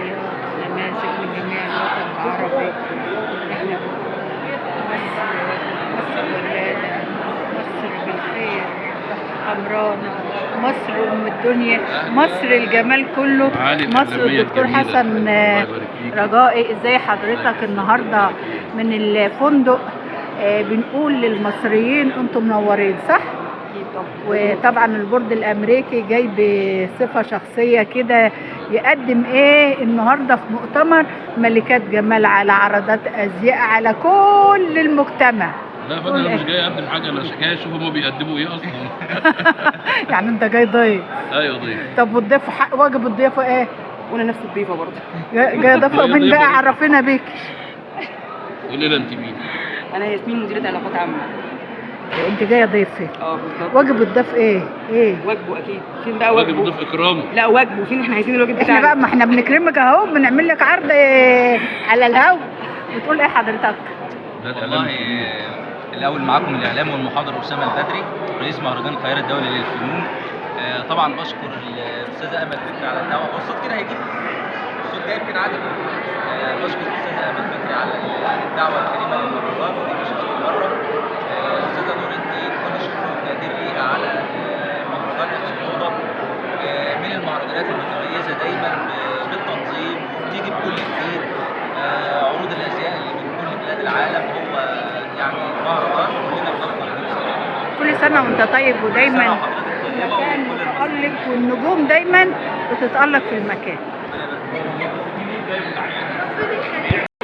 شخصيات نماذج من جميع الوطن العربي. احنا مصر، مصر ولادة، مصر بالخير عمرانة، مصر أم الدنيا، مصر الجمال كله، مصر. الدكتور حسن رجائي، ازاي حضرتك النهارده من الفندق؟ بنقول للمصريين انتم منورين، صح؟ وطبعا البورد الامريكي جاي بصفه شخصيه كده يقدم ايه النهارده في مؤتمر ملكات جمال، على عرضات ازياء، على كل المجتمع. لا فانا مش جاي اقدم حاجه، انا جاي اشوف هما بيقدموا ايه اصلا. يعني انت جاي ضيف؟ ايوه ضيف. طب والضيف واجب الضيافه ايه؟ وانا نفس الضيفه برضه. جاي ضيفه مين بقى؟ عرفينا بيك. قولي لنا انت مين؟ انا ياسمين، مديره علاقات عامه. انت جايه ضيف؟ بالظبط. واجب الضيف ايه؟ واجبه اكيد. فين بقى واجب واجبه؟ الضيف اكرامه. لا واجبه فين؟ احنا عايزين الواجب بتاعنا. احنا بقى، ما احنا بنكرمك اهو، بنعمل لك عرض على الهوا. بتقول ايه حضرتك؟ ده الاعلام الكبير. الاول معاكم الاعلام والمحاضر اسامه البدري، رئيس مهرجان القاهره الدولي للفنون. طبعا بشكر الاستاذه امل فكري على الدعوه. الصوت كده هيجيب، الصوت جاي يمكن عدد. بشكر الاستاذه امل فكري على الدعوه الكريمه للمهرجان، ودي مش اول مره. الاستاذه نور الدين كل شكر وتقدير ليها على مهرجان اكسبوضه، من المهرجانات المتميزه دايما بالتنظيم، وبتيجي بكل جديد. عروض الازياء اللي من كل بلاد العالم، هو يعني مهرجان كلنا بنفخر بيه بصراحه. كل سنه وانت طيب، ودايما مكان متألق، والنجوم دايما بتتألق في المكان.